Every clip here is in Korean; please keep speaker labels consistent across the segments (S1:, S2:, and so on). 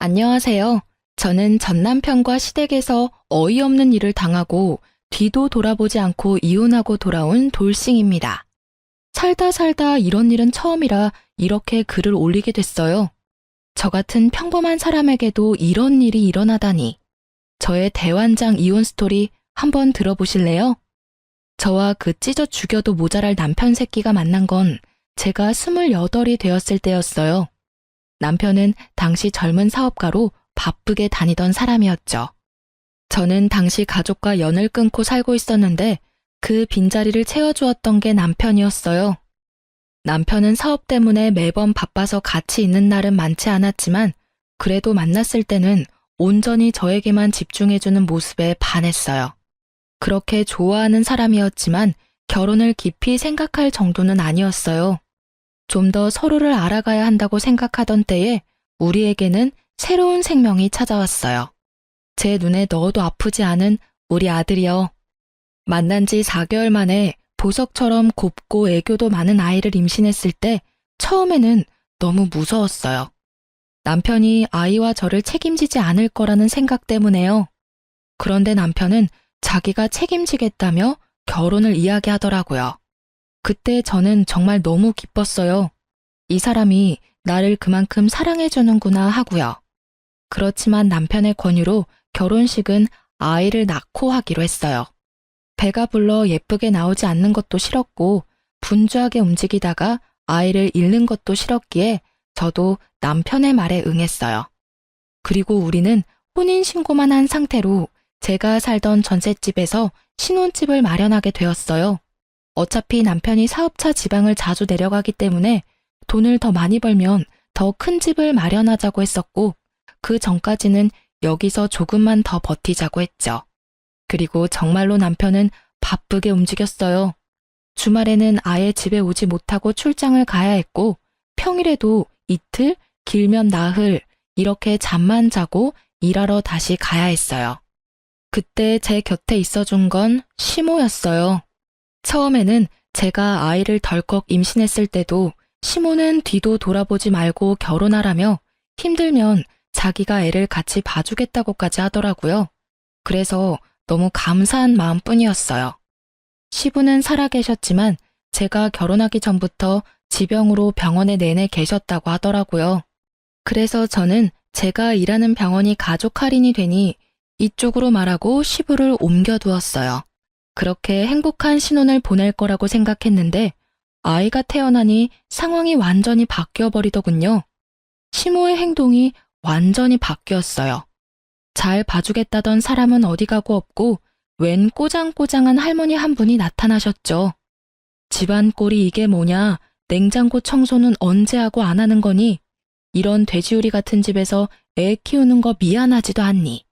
S1: 안녕하세요. 저는 전 남편과 시댁에서 어이없는 일을 당하고 뒤도 돌아보지 않고 이혼하고 돌아온 돌싱입니다. 살다 살다 이런 일은 처음이라 이렇게 글을 올리게 됐어요. 저 같은 평범한 사람에게도 이런 일이 일어나다니. 저의 대환장 이혼 스토리 한번 들어보실래요? 저와 그 찢어 죽여도 모자랄 남편 새끼가 만난 건 제가 28이 되었을 때였어요. 남편은 당시 젊은 사업가로 바쁘게 다니던 사람이었죠. 저는 당시 가족과 연을 끊고 살고 있었는데 그 빈자리를 채워주었던 게 남편이었어요. 남편은 사업 때문에 매번 바빠서 같이 있는 날은 많지 않았지만 그래도 만났을 때는 온전히 저에게만 집중해주는 모습에 반했어요. 그렇게 좋아하는 사람이었지만 결혼을 깊이 생각할 정도는 아니었어요. 좀 더 서로를 알아가야 한다고 생각하던 때에 우리에게는 새로운 생명이 찾아왔어요. 제 눈에 넣어도 아프지 않은 우리 아들이요. 만난 지 4개월 만에 보석처럼 곱고 애교도 많은 아이를 임신했을 때 처음에는 너무 무서웠어요. 남편이 아이와 저를 책임지지 않을 거라는 생각 때문에요. 그런데 남편은 자기가 책임지겠다며 결혼을 이야기하더라고요. 그때 저는 정말 너무 기뻤어요. 이 사람이 나를 그만큼 사랑해주는구나 하고요. 그렇지만 남편의 권유로 결혼식은 아이를 낳고 하기로 했어요. 배가 불러 예쁘게 나오지 않는 것도 싫었고 분주하게 움직이다가 아이를 잃는 것도 싫었기에 저도 남편의 말에 응했어요. 그리고 우리는 혼인신고만 한 상태로 제가 살던 전셋집에서 신혼집을 마련하게 되었어요. 어차피 남편이 사업차 지방을 자주 내려가기 때문에 돈을 더 많이 벌면 더 큰 집을 마련하자고 했었고 그 전까지는 여기서 조금만 더 버티자고 했죠. 그리고 정말로 남편은 바쁘게 움직였어요. 주말에는 아예 집에 오지 못하고 출장을 가야 했고 평일에도 이틀, 길면 나흘 이렇게 잠만 자고 일하러 다시 가야 했어요. 그때 제 곁에 있어준 건 시모였어요. 처음에는 제가 아이를 덜컥 임신했을 때도 시모는 뒤도 돌아보지 말고 결혼하라며 힘들면 자기가 애를 같이 봐주겠다고까지 하더라고요. 그래서 너무 감사한 마음뿐이었어요. 시부는 살아계셨지만 제가 결혼하기 전부터 지병으로 병원에 내내 계셨다고 하더라고요. 그래서 저는 제가 일하는 병원이 가족 할인이 되니 이쪽으로 말하고 시부를 옮겨두었어요. 그렇게 행복한 신혼을 보낼 거라고 생각했는데 아이가 태어나니 상황이 완전히 바뀌어버리더군요. 시모의 행동이 완전히 바뀌었어요. 잘 봐주겠다던 사람은 어디 가고 없고 웬 꼬장꼬장한 할머니 한 분이 나타나셨죠. 집안 꼴이 이게 뭐냐, 냉장고 청소는 언제 하고 안 하는 거니? 이런 돼지우리 같은 집에서 애 키우는 거 미안하지도 않니?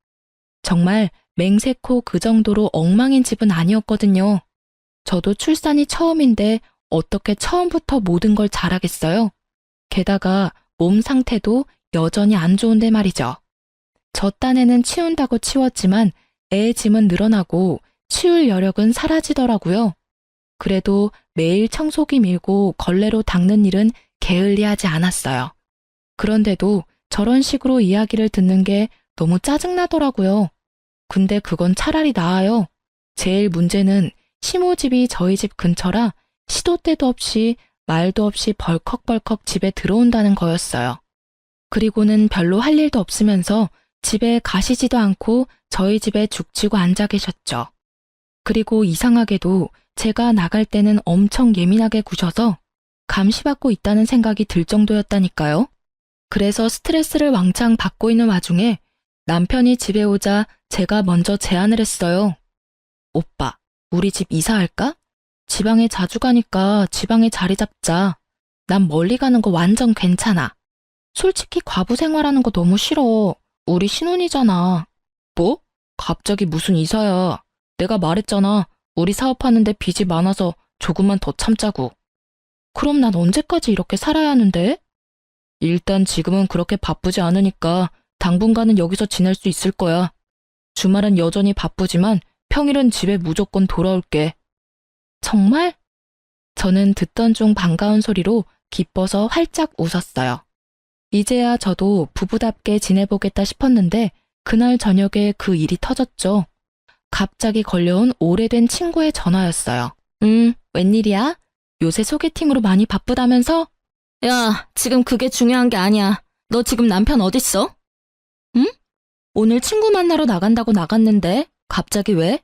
S1: 정말 맹세코 그 정도로 엉망인 집은 아니었거든요. 저도 출산이 처음인데 어떻게 처음부터 모든 걸 잘하겠어요? 게다가 몸 상태도 여전히 안 좋은데 말이죠. 저 딴에는 치운다고 치웠지만 애 짐은 늘어나고 치울 여력은 사라지더라고요. 그래도 매일 청소기 밀고 걸레로 닦는 일은 게을리하지 않았어요. 그런데도 저런 식으로 이야기를 듣는 게 너무 짜증나더라고요. 근데 그건 차라리 나아요. 제일 문제는 시모 집이 저희 집 근처라 시도 때도 없이 말도 없이 벌컥벌컥 집에 들어온다는 거였어요. 그리고는 별로 할 일도 없으면서 집에 가시지도 않고 저희 집에 죽치고 앉아 계셨죠. 그리고 이상하게도 제가 나갈 때는 엄청 예민하게 구셔서 감시받고 있다는 생각이 들 정도였다니까요. 그래서 스트레스를 왕창 받고 있는 와중에 남편이 집에 오자 제가 먼저 제안을 했어요. 오빠, 우리 집 이사할까? 지방에 자주 가니까 지방에 자리 잡자. 난 멀리 가는 거 완전 괜찮아. 솔직히 과부 생활하는 거 너무 싫어. 우리 신혼이잖아. 뭐? 갑자기 무슨 이사야. 내가 말했잖아. 우리 사업하는데 빚이 많아서 조금만 더 참자고. 그럼 난 언제까지 이렇게 살아야 하는데? 일단 지금은 그렇게 바쁘지 않으니까 당분간은 여기서 지낼 수 있을 거야. 주말은 여전히 바쁘지만 평일은 집에 무조건 돌아올게. 정말? 저는 듣던 중 반가운 소리로 기뻐서 활짝 웃었어요. 이제야 저도 부부답게 지내보겠다 싶었는데 그날 저녁에 그 일이 터졌죠. 갑자기 걸려온 오래된 친구의 전화였어요. 웬일이야? 요새 소개팅으로 많이 바쁘다면서? 야, 지금 그게 중요한 게 아니야. 너 지금 남편 어딨어? 응? 오늘 친구 만나러 나간다고 나갔는데 갑자기 왜?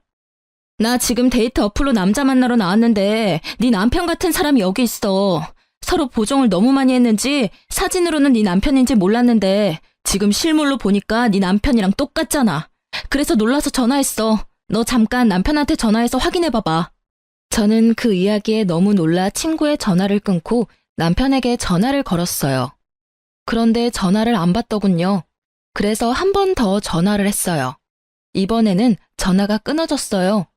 S1: 나 지금 데이트 어플로 남자 만나러 나왔는데 네 남편 같은 사람이 여기 있어. 서로 보정을 너무 많이 했는지 사진으로는 네 남편인지 몰랐는데 지금 실물로 보니까 네 남편이랑 똑같잖아. 그래서 놀라서 전화했어. 너 잠깐 남편한테 전화해서 확인해봐봐. 저는 그 이야기에 너무 놀라 친구의 전화를 끊고 남편에게 전화를 걸었어요. 그런데 전화를 안 받더군요. 그래서 한 번 더 전화를 했어요. 이번에는 전화가 끊어졌어요.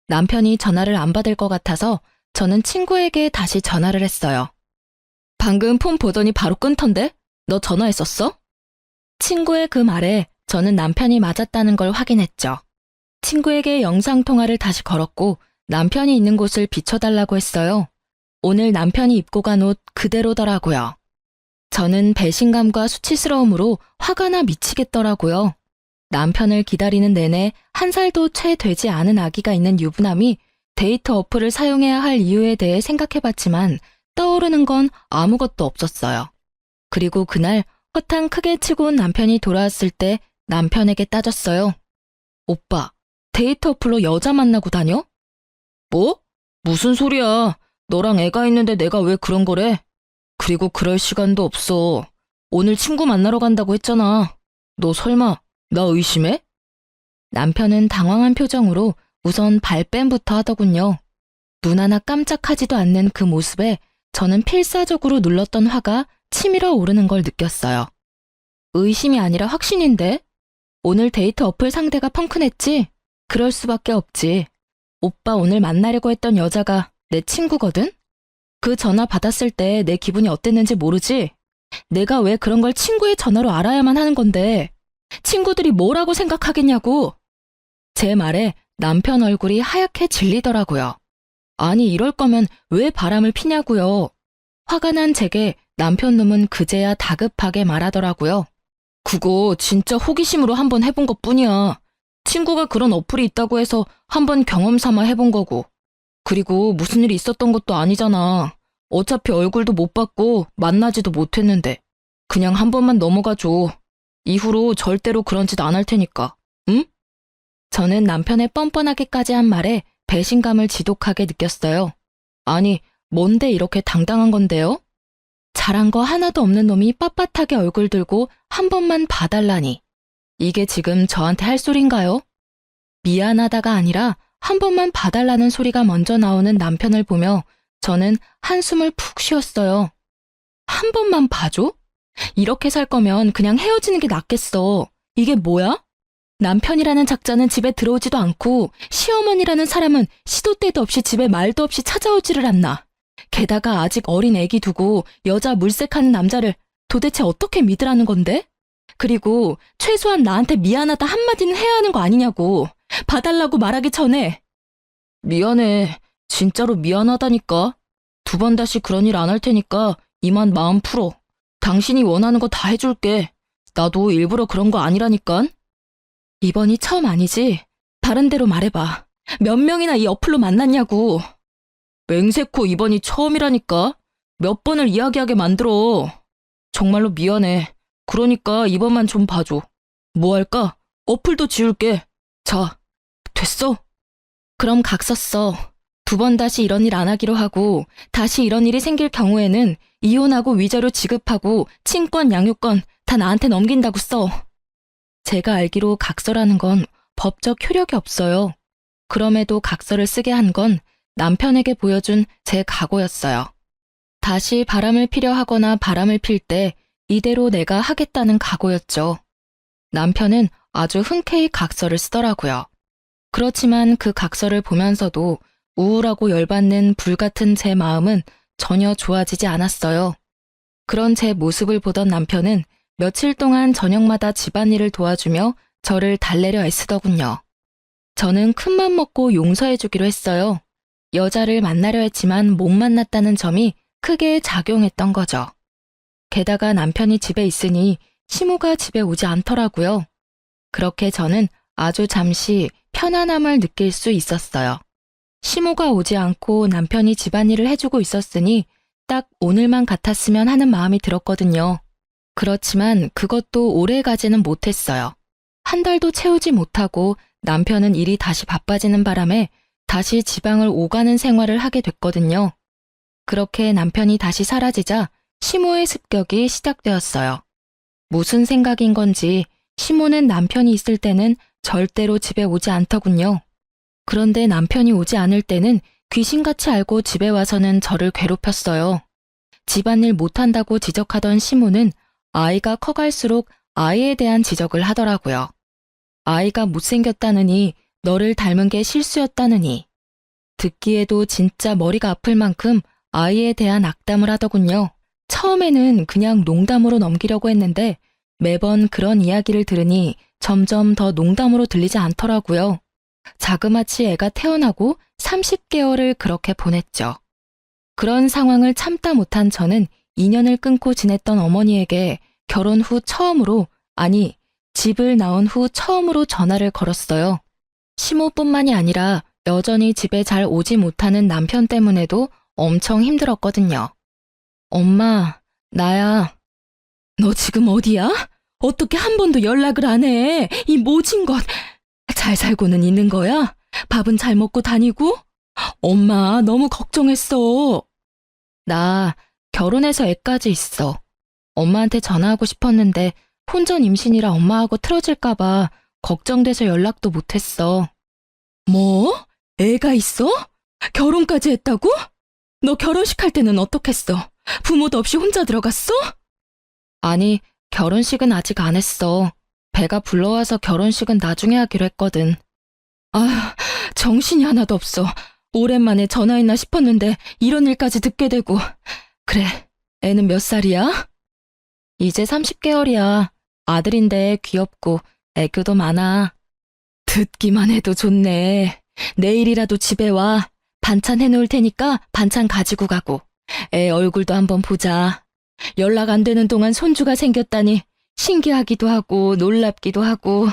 S1: 남편이 전화를 안 받을 것 같아서 저는 친구에게 다시 전화를 했어요. 방금 폰 보더니 바로 끊던데? 너 전화했었어? 친구의 그 말에 저는 남편이 맞았다는 걸 확인했죠. 친구에게 영상통화를 다시 걸었고 남편이 있는 곳을 비춰달라고 했어요. 오늘 남편이 입고 간 옷 그대로더라고요. 저는 배신감과 수치스러움으로 화가 나 미치겠더라고요. 남편을 기다리는 내내 한 살도 채 되지 않은 아기가 있는 유부남이 데이트 어플을 사용해야 할 이유에 대해 생각해봤지만 떠오르는 건 아무것도 없었어요. 그리고 그날 허탕 크게 치고 온 남편이 돌아왔을 때 남편에게 따졌어요. 오빠, 데이트 어플로 여자 만나고 다녀? 뭐? 무슨 소리야. 너랑 애가 있는데 내가 왜 그런 거래? 그리고 그럴 시간도 없어. 오늘 친구 만나러 간다고 했잖아. 너 설마 나 의심해? 남편은 당황한 표정으로 우선 발뺌부터 하더군요. 눈 하나 깜짝하지도 않는 그 모습에 저는 필사적으로 눌렀던 화가 치밀어 오르는 걸 느꼈어요. 의심이 아니라 확신인데? 오늘 데이트 어플 상대가 펑크냈지? 그럴 수밖에 없지. 오빠 오늘 만나려고 했던 여자가 내 친구거든? 그 전화 받았을 때 내 기분이 어땠는지 모르지? 내가 왜 그런 걸 친구의 전화로 알아야만 하는 건데 친구들이 뭐라고 생각하겠냐고. 제 말에 남편 얼굴이 하얗게 질리더라고요. 아니 이럴 거면 왜 바람을 피냐고요. 화가 난 제게 남편 놈은 그제야 다급하게 말하더라고요. 그거 진짜 호기심으로 한번 해본 것뿐이야. 친구가 그런 어플이 있다고 해서 한번 경험 삼아 해본 거고. 그리고 무슨 일이 있었던 것도 아니잖아. 어차피 얼굴도 못 봤고 만나지도 못했는데. 그냥 한 번만 넘어가줘. 이후로 절대로 그런 짓 안 할 테니까. 응? 저는 남편의 뻔뻔하게까지 한 말에 배신감을 지독하게 느꼈어요. 아니, 뭔데 이렇게 당당한 건데요? 잘한 거 하나도 없는 놈이 빳빳하게 얼굴 들고 한 번만 봐달라니. 이게 지금 저한테 할 소린가요? 미안하다가 아니라 한 번만 봐달라는 소리가 먼저 나오는 남편을 보며 저는 한숨을 푹 쉬었어요. 한 번만 봐줘? 이렇게 살 거면 그냥 헤어지는 게 낫겠어. 이게 뭐야? 남편이라는 작자는 집에 들어오지도 않고 시어머니라는 사람은 시도 때도 없이 집에 말도 없이 찾아오지를 않나. 게다가 아직 어린 애기 두고 여자 물색하는 남자를 도대체 어떻게 믿으라는 건데? 그리고 최소한 나한테 미안하다 한마디는 해야 하는 거 아니냐고. 봐달라고 말하기 전에. 미안해. 진짜로 미안하다니까. 두 번 다시 그런 일 안 할 테니까 이만 마음 풀어. 당신이 원하는 거 다 해줄게. 나도 일부러 그런 거 아니라니깐. 이번이 처음 아니지? 다른 데로 말해봐. 몇 명이나 이 어플로 만났냐고. 맹세코 이번이 처음이라니까. 몇 번을 이야기하게 만들어. 정말로 미안해. 그러니까 이번만 좀 봐줘. 뭐 할까? 어플도 지울게. 자, 됐어? 그럼 각 썼어. 두 번 다시 이런 일 안 하기로 하고 다시 이런 일이 생길 경우에는 이혼하고 위자료 지급하고 친권, 양육권 다 나한테 넘긴다고 써. 제가 알기로 각서라는 건 법적 효력이 없어요. 그럼에도 각서를 쓰게 한 건 남편에게 보여준 제 각오였어요. 다시 바람을 피려 하거나 바람을 필 때 이대로 내가 하겠다는 각오였죠. 남편은 아주 흔쾌히 각서를 쓰더라고요. 그렇지만 그 각서를 보면서도 우울하고 열받는 불같은 제 마음은 전혀 좋아지지 않았어요. 그런 제 모습을 보던 남편은 며칠 동안 저녁마다 집안일을 도와주며 저를 달래려 애쓰더군요. 저는 큰맘 먹고 용서해주기로 했어요. 여자를 만나려 했지만 못 만났다는 점이 크게 작용했던 거죠. 게다가 남편이 집에 있으니 시모가 집에 오지 않더라고요. 그렇게 저는 아주 잠시 편안함을 느낄 수 있었어요. 시모가 오지 않고 남편이 집안일을 해주고 있었으니 딱 오늘만 같았으면 하는 마음이 들었거든요. 그렇지만 그것도 오래 가지는 못했어요. 한 달도 채우지 못하고 남편은 일이 다시 바빠지는 바람에 다시 지방을 오가는 생활을 하게 됐거든요. 그렇게 남편이 다시 사라지자 시모의 습격이 시작되었어요. 무슨 생각인 건지 시모는 남편이 있을 때는 절대로 집에 오지 않더군요. 그런데 남편이 오지 않을 때는 귀신같이 알고 집에 와서는 저를 괴롭혔어요. 집안일 못한다고 지적하던 시모는 아이가 커갈수록 아이에 대한 지적을 하더라고요. 아이가 못생겼다느니, 너를 닮은 게 실수였다느니. 듣기에도 진짜 머리가 아플 만큼 아이에 대한 악담을 하더군요. 처음에는 그냥 농담으로 넘기려고 했는데 매번 그런 이야기를 들으니 점점 더 농담으로 들리지 않더라고요. 자그마치 애가 태어나고 30개월을 그렇게 보냈죠. 그런 상황을 참다 못한 저는 인연을 끊고 지냈던 어머니에게 결혼 후 처음으로, 아니, 집을 나온 후 처음으로 전화를 걸었어요. 시모뿐만이 아니라 여전히 집에 잘 오지 못하는 남편 때문에도 엄청 힘들었거든요. 엄마, 나야. 너 지금 어디야? 어떻게 한 번도 연락을 안 해? 이 모진 것. 잘 살고는 있는 거야? 밥은 잘 먹고 다니고? 엄마, 너무 걱정했어. 나 결혼해서 애까지 있어. 엄마한테 전화하고 싶었는데 혼전 임신이라 엄마하고 틀어질까봐 걱정돼서 연락도 못했어. 뭐? 애가 있어? 결혼까지 했다고? 너 결혼식 할 때는 어떻겠어? 부모도 없이 혼자 들어갔어? 아니, 결혼식은 아직 안 했어. 배가 불러와서 결혼식은 나중에 하기로 했거든. 아, 정신이 하나도 없어. 오랜만에 전화했나 싶었는데 이런 일까지 듣게 되고. 그래, 애는 몇 살이야? 이제 30개월이야. 아들인데 귀엽고 애교도 많아. 듣기만 해도 좋네. 내일이라도 집에 와. 반찬 해놓을 테니까 반찬 가지고 가고. 애 얼굴도 한번 보자. 연락 안 되는 동안 손주가 생겼다니 신기하기도 하고 놀랍기도 하고.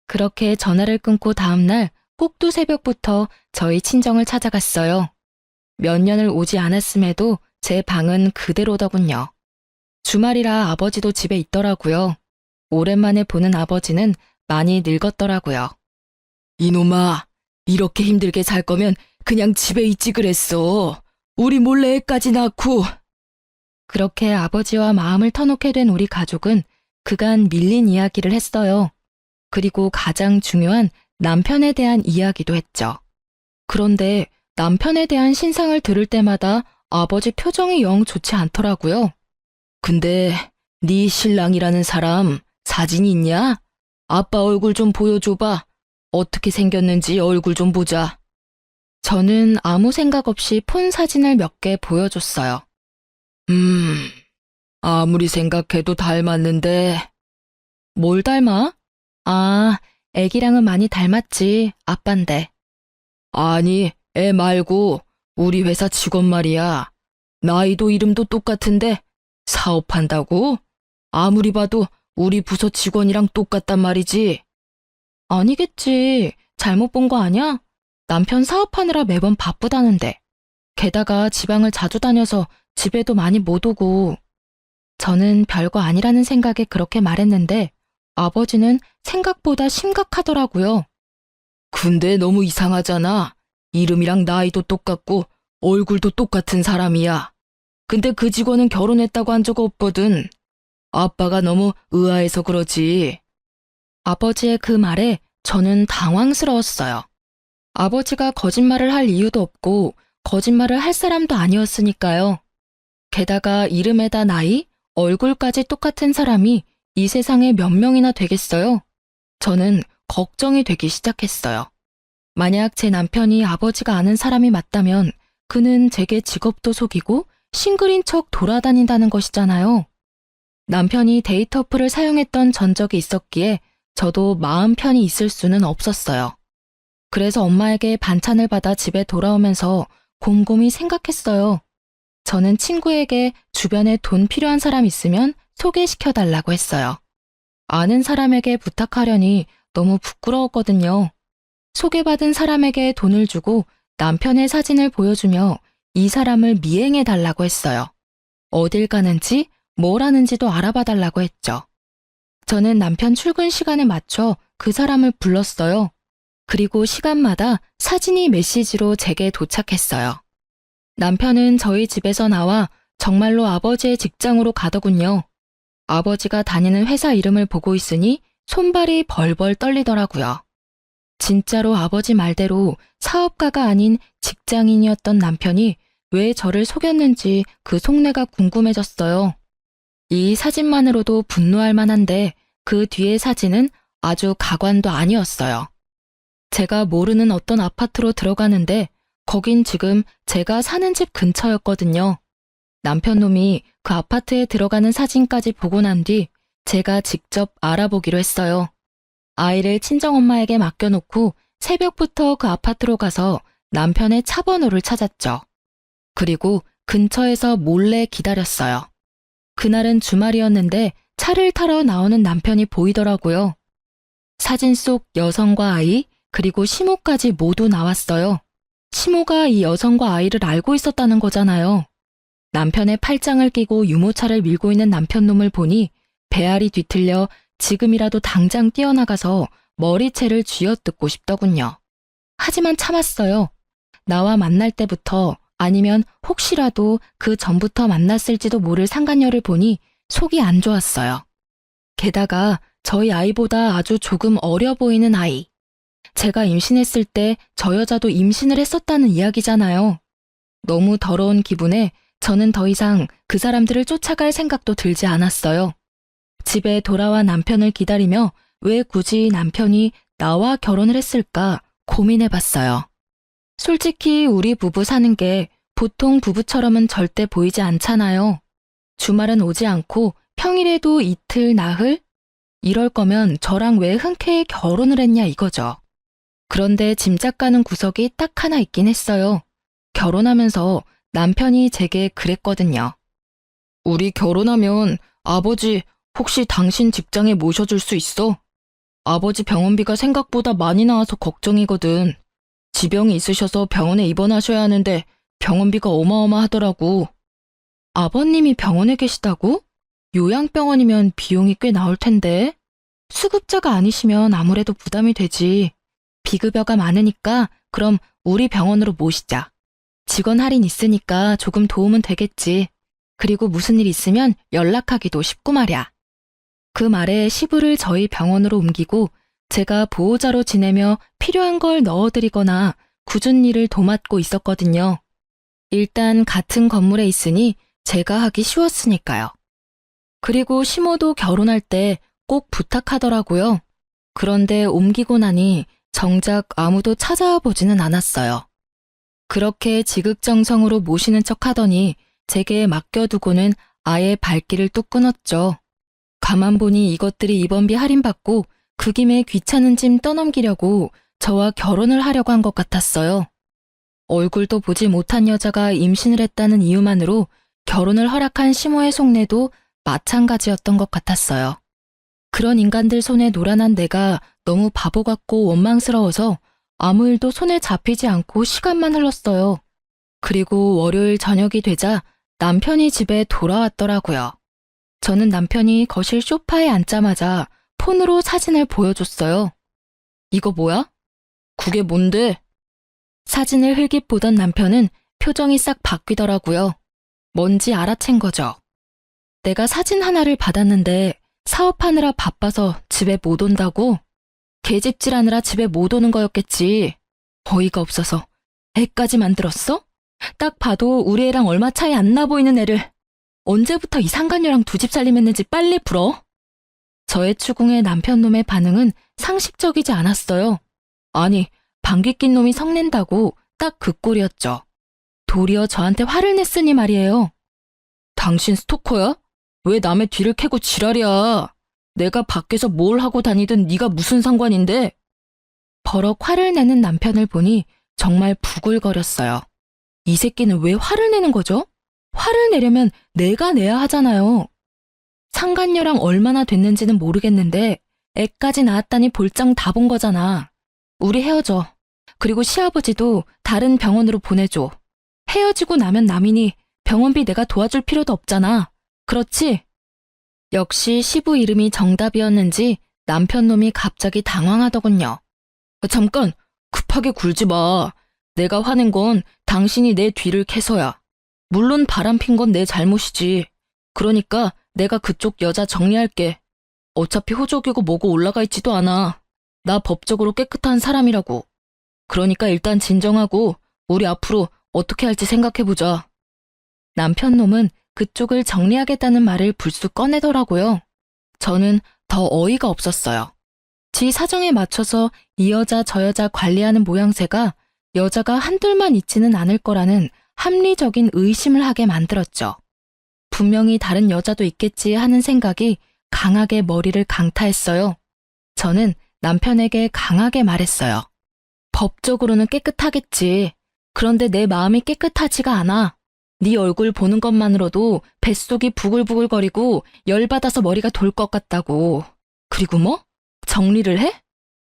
S1: 그렇게 전화를 끊고 다음날 꼭두 새벽부터 저희 친정을 찾아갔어요. 몇 년을 오지 않았음에도 제 방은 그대로더군요. 주말이라 아버지도 집에 있더라고요. 오랜만에 보는 아버지는 많이 늙었더라고요. 이놈아, 이렇게 힘들게 살 거면 그냥 집에 있지 그랬어. 우리 몰래 애까지 낳고. 그렇게 아버지와 마음을 터놓게 된 우리 가족은 그간 밀린 이야기를 했어요. 그리고 가장 중요한 남편에 대한 이야기도 했죠. 그런데 남편에 대한 신상을 들을 때마다 아버지 표정이 영 좋지 않더라고요. 근데 네 신랑이라는 사람 사진이 있냐? 아빠 얼굴 좀 보여줘봐. 어떻게 생겼는지 얼굴 좀 보자. 저는 아무 생각 없이 폰 사진을 몇 개 보여줬어요. 아무리 생각해도 닮았는데. 뭘 닮아? 아, 애기랑은 많이 닮았지, 아빤데. 아니, 애 말고 우리 회사 직원 말이야. 나이도 이름도 똑같은데 사업한다고? 아무리 봐도 우리 부서 직원이랑 똑같단 말이지. 아니겠지. 잘못 본 거 아냐? 남편 사업하느라 매번 바쁘다는데. 게다가 지방을 자주 다녀서 집에도 많이 못 오고. 저는 별거 아니라는 생각에 그렇게 말했는데 아버지는 생각보다 심각하더라고요. 근데 너무 이상하잖아. 이름이랑 나이도 똑같고 얼굴도 똑같은 사람이야. 근데 그 직원은 결혼했다고 한 적 없거든. 아빠가 너무 의아해서 그러지. 아버지의 그 말에 저는 당황스러웠어요. 아버지가 거짓말을 할 이유도 없고 거짓말을 할 사람도 아니었으니까요. 게다가 이름에다 나이, 얼굴까지 똑같은 사람이 이 세상에 몇 명이나 되겠어요? 저는 걱정이 되기 시작했어요. 만약 제 남편이 아버지가 아는 사람이 맞다면 그는 제게 직업도 속이고 싱글인 척 돌아다닌다는 것이잖아요. 남편이 데이트 어플을 사용했던 전적이 있었기에 저도 마음 편히 있을 수는 없었어요. 그래서 엄마에게 반찬을 받아 집에 돌아오면서 곰곰이 생각했어요. 저는 친구에게 주변에 돈 필요한 사람 있으면 소개시켜 달라고 했어요. 아는 사람에게 부탁하려니 너무 부끄러웠거든요. 소개받은 사람에게 돈을 주고 남편의 사진을 보여주며 이 사람을 미행해 달라고 했어요. 어딜 가는지 뭘 하는지도 알아봐 달라고 했죠. 저는 남편 출근 시간에 맞춰 그 사람을 불렀어요. 그리고 시간마다 사진이 메시지로 제게 도착했어요. 남편은 저희 집에서 나와 정말로 아버지의 직장으로 가더군요. 아버지가 다니는 회사 이름을 보고 있으니 손발이 벌벌 떨리더라고요. 진짜로 아버지 말대로 사업가가 아닌 직장인이었던 남편이 왜 저를 속였는지 그 속내가 궁금해졌어요. 이 사진만으로도 분노할 만한데 그 뒤의 사진은 아주 가관도 아니었어요. 제가 모르는 어떤 아파트로 들어가는데 거긴 지금 제가 사는 집 근처였거든요. 남편 놈이 그 아파트에 들어가는 사진까지 보고 난 뒤 제가 직접 알아보기로 했어요. 아이를 친정엄마에게 맡겨놓고 새벽부터 그 아파트로 가서 남편의 차 번호를 찾았죠. 그리고 근처에서 몰래 기다렸어요. 그날은 주말이었는데 차를 타러 나오는 남편이 보이더라고요. 사진 속 여성과 아이, 그리고 시모까지 모두 나왔어요. 시모가 이 여성과 아이를 알고 있었다는 거잖아요. 남편의 팔짱을 끼고 유모차를 밀고 있는 남편 놈을 보니 배알이 뒤틀려 지금이라도 당장 뛰어나가서 머리채를 쥐어뜯고 싶더군요. 하지만 참았어요. 나와 만날 때부터 아니면 혹시라도 그 전부터 만났을지도 모를 상간녀를 보니 속이 안 좋았어요. 게다가 저희 아이보다 아주 조금 어려 보이는 아이. 제가 임신했을 때 저 여자도 임신을 했었다는 이야기잖아요. 너무 더러운 기분에 저는 더 이상 그 사람들을 쫓아갈 생각도 들지 않았어요. 집에 돌아와 남편을 기다리며 왜 굳이 남편이 나와 결혼을 했을까 고민해봤어요. 솔직히 우리 부부 사는 게 보통 부부처럼은 절대 보이지 않잖아요. 주말은 오지 않고 평일에도 이틀, 나흘? 이럴 거면 저랑 왜 흔쾌히 결혼을 했냐 이거죠. 그런데 짐작 가는 구석이 딱 하나 있긴 했어요. 결혼하면서 남편이 제게 그랬거든요. 우리 결혼하면 아버지 혹시 당신 직장에 모셔줄 수 있어? 아버지 병원비가 생각보다 많이 나와서 걱정이거든. 지병이 있으셔서 병원에 입원하셔야 하는데 병원비가 어마어마하더라고. 아버님이 병원에 계시다고? 요양병원이면 비용이 꽤 나올 텐데. 수급자가 아니시면 아무래도 부담이 되지. 비급여가 많으니까 그럼 우리 병원으로 모시자. 직원 할인 있으니까 조금 도움은 되겠지. 그리고 무슨 일 있으면 연락하기도 쉽고 말이야. 그 말에 시부를 저희 병원으로 옮기고 제가 보호자로 지내며 필요한 걸 넣어드리거나 굳은 일을 도맡고 있었거든요. 일단 같은 건물에 있으니 제가 하기 쉬웠으니까요. 그리고 시모도 결혼할 때 꼭 부탁하더라고요. 그런데 옮기고 나니 정작 아무도 찾아와 보지는 않았어요. 그렇게 지극정성으로 모시는 척 하더니 제게 맡겨두고는 아예 발길을 뚝 끊었죠. 가만 보니 이것들이 입원비 할인받고 그 김에 귀찮은 짐 떠넘기려고 저와 결혼을 하려고 한 것 같았어요. 얼굴도 보지 못한 여자가 임신을 했다는 이유만으로 결혼을 허락한 시모의 속내도 마찬가지였던 것 같았어요. 그런 인간들 손에 노란한 내가 너무 바보 같고 원망스러워서 아무 일도 손에 잡히지 않고 시간만 흘렀어요. 그리고 월요일 저녁이 되자 남편이 집에 돌아왔더라고요. 저는 남편이 거실 소파에 앉자마자 폰으로 사진을 보여줬어요. 이거 뭐야? 그게 뭔데? 사진을 흘깃 보던 남편은 표정이 싹 바뀌더라고요. 뭔지 알아챈 거죠. 내가 사진 하나를 받았는데 사업하느라 바빠서 집에 못 온다고? 개집질하느라 집에 못 오는 거였겠지. 어이가 없어서 애까지 만들었어? 딱 봐도 우리 애랑 얼마 차이 안 나 보이는 애를 언제부터 이 상간녀랑 두 집 살림했는지 빨리 불어. 저의 추궁에 남편 놈의 반응은 상식적이지 않았어요. 아니, 방귀 낀 놈이 성낸다고 딱 그 꼴이었죠. 도리어 저한테 화를 냈으니 말이에요. 당신 스토커야? 왜 남의 뒤를 캐고 지랄이야? 내가 밖에서 뭘 하고 다니든 네가 무슨 상관인데? 버럭 화를 내는 남편을 보니 정말 부글거렸어요. 이 새끼는 왜 화를 내는 거죠? 화를 내려면 내가 내야 하잖아요. 상간녀랑 얼마나 됐는지는 모르겠는데 애까지 낳았다니 볼장 다 본 거잖아. 우리 헤어져. 그리고 시아버지도 다른 병원으로 보내줘. 헤어지고 나면 남이니 병원비 내가 도와줄 필요도 없잖아. 그렇지? 역시 시부 이름이 정답이었는지 남편 놈이 갑자기 당황하더군요. 잠깐, 급하게 굴지 마. 내가 화낸 건 당신이 내 뒤를 캐서야. 물론 바람핀 건 내 잘못이지. 그러니까 내가 그쪽 여자 정리할게. 어차피 호적이고 뭐고 올라가 있지도 않아. 나 법적으로 깨끗한 사람이라고. 그러니까 일단 진정하고 우리 앞으로 어떻게 할지 생각해보자. 남편 놈은 그쪽을 정리하겠다는 말을 불쑥 꺼내더라고요. 저는 더 어이가 없었어요. 지 사정에 맞춰서 이 여자 저 여자 관리하는 모양새가 여자가 한둘만 있지는 않을 거라는 합리적인 의심을 하게 만들었죠. 분명히 다른 여자도 있겠지 하는 생각이 강하게 머리를 강타했어요. 저는 남편에게 강하게 말했어요. 법적으로는 깨끗하겠지. 그런데 내 마음이 깨끗하지가 않아. 네 얼굴 보는 것만으로도 뱃속이 부글부글거리고 열받아서 머리가 돌 것 같다고. 그리고 뭐? 정리를 해?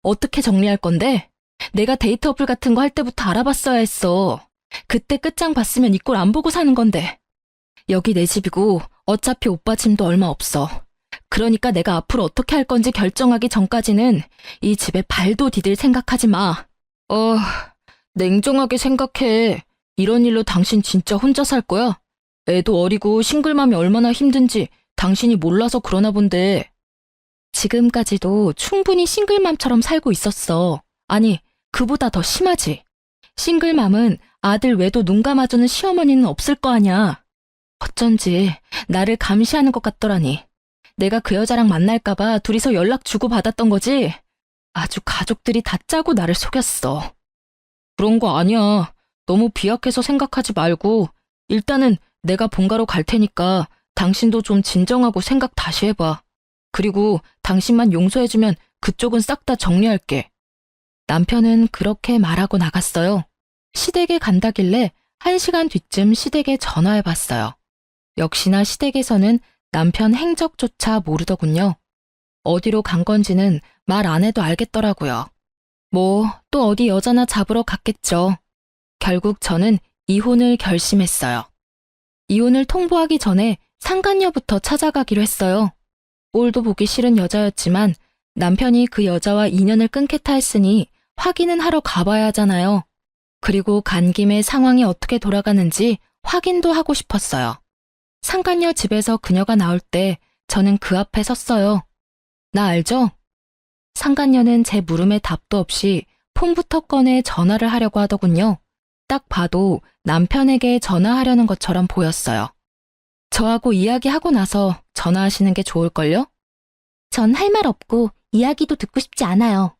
S1: 어떻게 정리할 건데? 내가 데이트 어플 같은 거 할 때부터 알아봤어야 했어. 그때 끝장 봤으면 이 꼴 안 보고 사는 건데. 여기 내 집이고 어차피 오빠 짐도 얼마 없어. 그러니까 내가 앞으로 어떻게 할 건지 결정하기 전까지는 이 집에 발도 디딜 생각하지 마. 냉정하게 생각해. 이런 일로 당신 진짜 혼자 살 거야? 애도 어리고 싱글맘이 얼마나 힘든지 당신이 몰라서 그러나 본데. 지금까지도 충분히 싱글맘처럼 살고 있었어. 아니, 그보다 더 심하지. 싱글맘은 아들 외도 눈 감아주는 시어머니는 없을 거 아냐. 어쩐지 나를 감시하는 것 같더라니. 내가 그 여자랑 만날까봐 둘이서 연락 주고 받았던 거지. 아주 가족들이 다 짜고 나를 속였어. 그런 거 아니야. 너무 비약해서 생각하지 말고 일단은 내가 본가로 갈 테니까 당신도 좀 진정하고 생각 다시 해봐. 그리고 당신만 용서해주면 그쪽은 싹 다 정리할게. 남편은 그렇게 말하고 나갔어요. 시댁에 간다길래 1시간 뒤쯤 시댁에 전화해봤어요. 역시나 시댁에서는 남편 행적조차 모르더군요. 어디로 간 건지는 말 안 해도 알겠더라고요. 뭐 또 어디 여자나 잡으러 갔겠죠. 결국 저는 이혼을 결심했어요. 이혼을 통보하기 전에 상간녀부터 찾아가기로 했어요. 꼴도 보기 싫은 여자였지만 남편이 그 여자와 인연을 끊겠다 했으니 확인은 하러 가봐야 하잖아요. 그리고 간 김에 상황이 어떻게 돌아가는지 확인도 하고 싶었어요. 상간녀 집에서 그녀가 나올 때 저는 그 앞에 섰어요. 나 알죠? 상간녀는 제 물음에 답도 없이 폰부터 꺼내 전화를 하려고 하더군요. 딱 봐도 남편에게 전화하려는 것처럼 보였어요. 저하고 이야기하고 나서 전화하시는 게 좋을걸요? 전 할 말 없고 이야기도 듣고 싶지 않아요.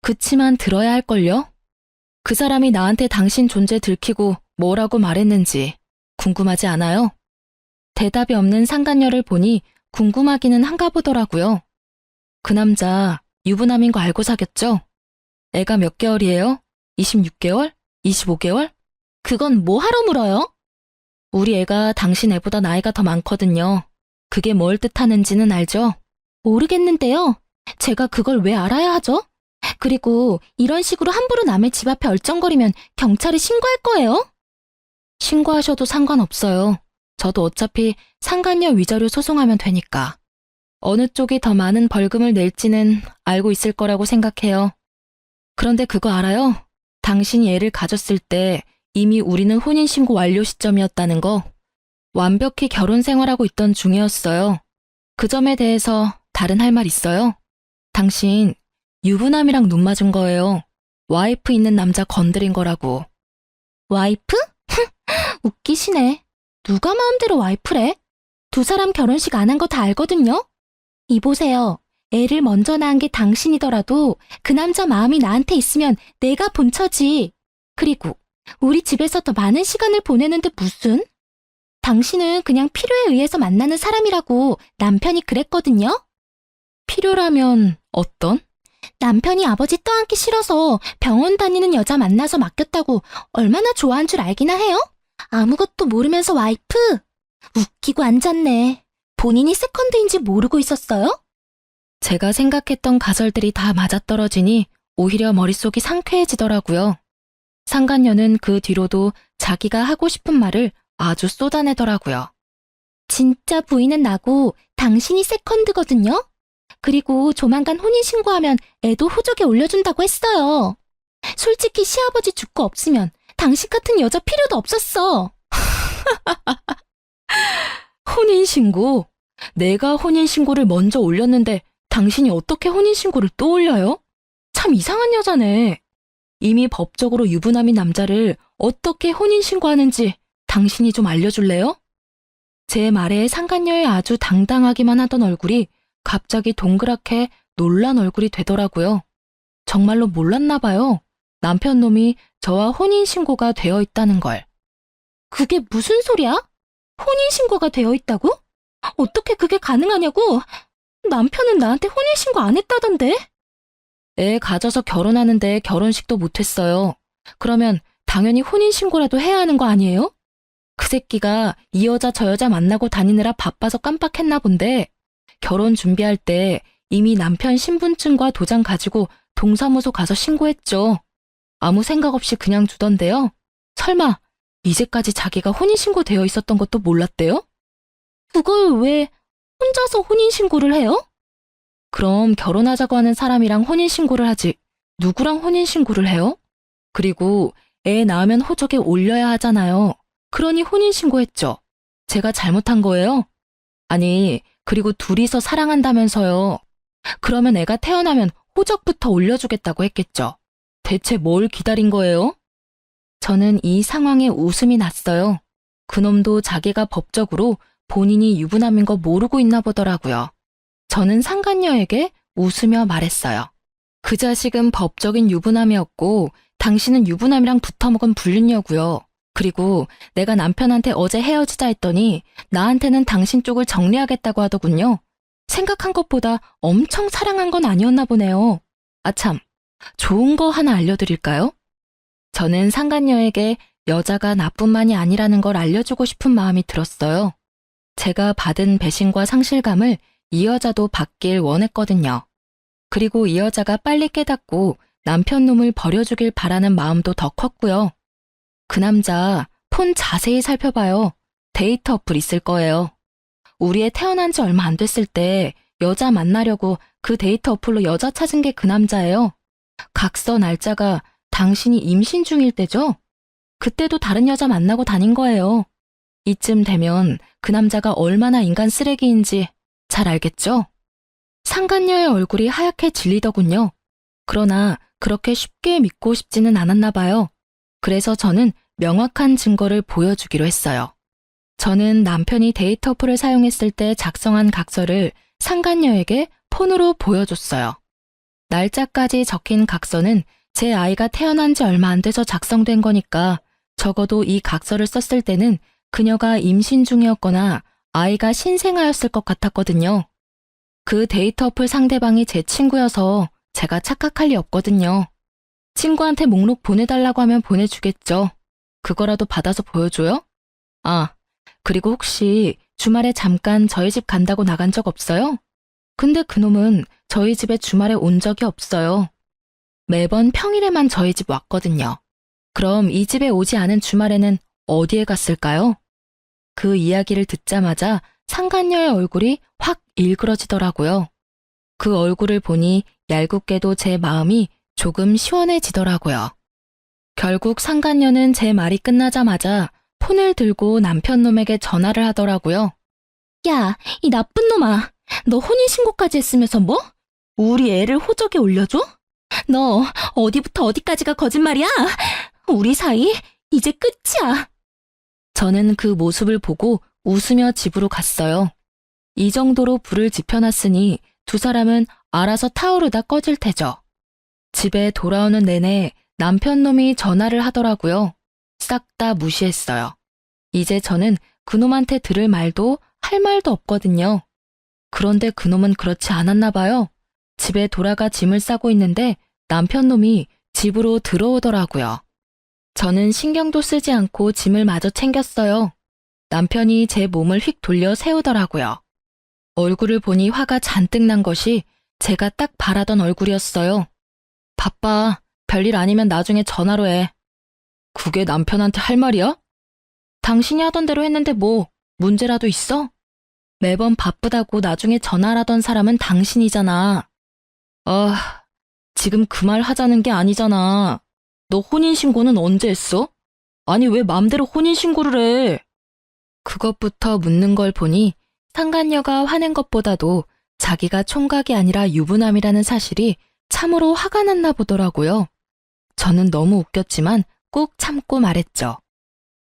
S1: 그치만 들어야 할걸요? 그 사람이 나한테 당신 존재 들키고 뭐라고 말했는지 궁금하지 않아요? 대답이 없는 상간녀를 보니 궁금하기는 한가 보더라고요. 그 남자 유부남인 거 알고 사귀었죠? 애가 몇 개월이에요? 26개월? 25개월? 그건 뭐 하러 물어요? 우리 애가 당신 애보다 나이가 더 많거든요. 그게 뭘 뜻하는지는 알죠? 모르겠는데요. 제가 그걸 왜 알아야 하죠? 그리고 이런 식으로 함부로 남의 집 앞에 얼쩡거리면 경찰에 신고할 거예요? 신고하셔도 상관없어요. 저도 어차피 상간녀 위자료 소송하면 되니까. 어느 쪽이 더 많은 벌금을 낼지는 알고 있을 거라고 생각해요. 그런데 그거 알아요? 당신이 애를 가졌을 때 이미 우리는 혼인신고 완료 시점이었다는 거. 완벽히 결혼 생활하고 있던 중이었어요. 그 점에 대해서 다른 할 말 있어요? 당신 유부남이랑 눈 맞은 거예요. 와이프 있는 남자 건드린 거라고. 와이프? 웃기시네. 누가 마음대로 와이프래? 두 사람 결혼식 안 한 거 다 알거든요? 이보세요. 애를 먼저 낳은 게 당신이더라도 그 남자 마음이 나한테 있으면 내가 본처지. 그리고 우리 집에서 더 많은 시간을 보내는데 무슨? 당신은 그냥 필요에 의해서 만나는 사람이라고 남편이 그랬거든요? 필요라면 어떤? 남편이 아버지 떠안기 싫어서 병원 다니는 여자 만나서 맡겼다고 얼마나 좋아한 줄 알기나 해요?
S2: 아무것도 모르면서 와이프? 웃기고 앉았네. 본인이 세컨드인지 모르고 있었어요?
S1: 제가 생각했던 가설들이 다 맞아떨어지니 오히려 머릿속이 상쾌해지더라고요. 상간녀는 그 뒤로도 자기가 하고 싶은 말을 아주 쏟아내더라고요.
S2: 진짜 부인은 나고 당신이 세컨드거든요? 그리고 조만간 혼인신고하면 애도 호적에 올려준다고 했어요. 솔직히 시아버지 죽고 없으면 당신 같은 여자 필요도 없었어.
S1: 혼인신고? 내가 혼인신고를 먼저 올렸는데 당신이 어떻게 혼인신고를 또 올려요? 참 이상한 여자네. 이미 법적으로 유부남인 남자를 어떻게 혼인신고하는지 당신이 좀 알려줄래요? 제 말에 상간녀의 아주 당당하기만 하던 얼굴이 갑자기 동그랗게 놀란 얼굴이 되더라고요. 정말로 몰랐나 봐요. 남편 놈이 저와 혼인신고가 되어 있다는 걸.
S2: 그게 무슨 소리야? 혼인신고가 되어 있다고? 어떻게 그게 가능하냐고? 남편은 나한테 혼인신고 안 했다던데?
S1: 애 가져서 결혼하는데 결혼식도 못했어요. 그러면 당연히 혼인신고라도 해야 하는 거 아니에요? 그 새끼가 이 여자 저 여자 만나고 다니느라 바빠서 깜빡했나 본데 결혼 준비할 때 이미 남편 신분증과 도장 가지고 동사무소 가서 신고했죠. 아무 생각 없이 그냥 두던데요. 설마 이제까지 자기가 혼인신고 되어 있었던 것도 몰랐대요?
S2: 그걸 왜 혼자서 혼인신고를 해요?
S1: 그럼 결혼하자고 하는 사람이랑 혼인신고를 하지 누구랑 혼인신고를 해요? 그리고 애 낳으면 호적에 올려야 하잖아요. 그러니 혼인신고했죠. 제가 잘못한 거예요? 아니, 그리고 둘이서 사랑한다면서요. 그러면 애가 태어나면 호적부터 올려주겠다고 했겠죠. 대체 뭘 기다린 거예요? 저는 이 상황에 웃음이 났어요. 그놈도 자기가 법적으로 본인이 유부남인 거 모르고 있나 보더라고요. 저는 상간녀에게 웃으며 말했어요. 그 자식은 법적인 유부남이었고 당신은 유부남이랑 붙어먹은 불륜녀고요. 그리고 내가 남편한테 어제 헤어지자 했더니 나한테는 당신 쪽을 정리하겠다고 하더군요. 생각한 것보다 엄청 사랑한 건 아니었나 보네요. 아참, 좋은 거 하나 알려드릴까요? 저는 상간녀에게 여자가 나뿐만이 아니라는 걸 알려주고 싶은 마음이 들었어요. 제가 받은 배신과 상실감을 이 여자도 받길 원했거든요. 그리고 이 여자가 빨리 깨닫고 남편 놈을 버려주길 바라는 마음도 더 컸고요. 그 남자 폰 자세히 살펴봐요. 데이터 어플 있을 거예요. 우리 애 태어난 지 얼마 안 됐을 때 여자 만나려고 그 데이터 어플로 여자 찾은 게 그 남자예요. 각서 날짜가 당신이 임신 중일 때죠? 그때도 다른 여자 만나고 다닌 거예요. 이쯤 되면 그 남자가 얼마나 인간 쓰레기인지 잘 알겠죠? 상간녀의 얼굴이 하얗게 질리더군요. 그러나 그렇게 쉽게 믿고 싶지는 않았나 봐요. 그래서 저는 명확한 증거를 보여주기로 했어요. 저는 남편이 데이터 어플을 사용했을 때 작성한 각서를 상간녀에게 폰으로 보여줬어요. 날짜까지 적힌 각서는 제 아이가 태어난 지 얼마 안 돼서 작성된 거니까 적어도 이 각서를 썼을 때는 그녀가 임신 중이었거나 아이가 신생아였을 것 같았거든요. 그 데이터 어플 상대방이 제 친구여서 제가 착각할 리 없거든요. 친구한테 목록 보내달라고 하면 보내주겠죠. 그거라도 받아서 보여줘요? 아, 그리고 혹시 주말에 잠깐 저희 집 간다고 나간 적 없어요? 근데 그놈은 저희 집에 주말에 온 적이 없어요. 매번 평일에만 저희 집 왔거든요. 그럼 이 집에 오지 않은 주말에는 어디에 갔을까요? 그 이야기를 듣자마자 상간녀의 얼굴이 확 일그러지더라고요. 그 얼굴을 보니 얄궂게도 제 마음이 조금 시원해지더라고요. 결국 상간녀는 제 말이 끝나자마자 폰을 들고 남편 놈에게 전화를 하더라고요.
S2: 야, 이 나쁜 놈아. 너 혼인신고까지 했으면서 뭐? 우리 애를 호적에 올려줘? 너 어디부터 어디까지가 거짓말이야? 우리 사이 이제 끝이야.
S1: 저는 그 모습을 보고 웃으며 집으로 갔어요. 이 정도로 불을 지펴놨으니 두 사람은 알아서 타오르다 꺼질 테죠. 집에 돌아오는 내내 남편 놈이 전화를 하더라고요. 싹 다 무시했어요. 이제 저는 그놈한테 들을 말도 할 말도 없거든요. 그런데 그놈은 그렇지 않았나 봐요. 집에 돌아가 짐을 싸고 있는데 남편 놈이 집으로 들어오더라고요. 저는 신경도 쓰지 않고 짐을 마저 챙겼어요. 남편이 제 몸을 휙 돌려 세우더라고요. 얼굴을 보니 화가 잔뜩 난 것이 제가 딱 바라던 얼굴이었어요. 바빠. 별일 아니면 나중에 전화로 해. 그게 남편한테 할 말이야? 당신이 하던 대로 했는데 뭐 문제라도 있어? 매번 바쁘다고 나중에 전화하던 사람은 당신이잖아. 아, 지금 그 말 하자는 게 아니잖아. 너 혼인신고는 언제 했어? 아니 왜 맘대로 혼인신고를 해? 그것부터 묻는 걸 보니 상간녀가 화낸 것보다도 자기가 총각이 아니라 유부남이라는 사실이 참으로 화가 났나 보더라고요. 저는 너무 웃겼지만 꾹 참고 말했죠.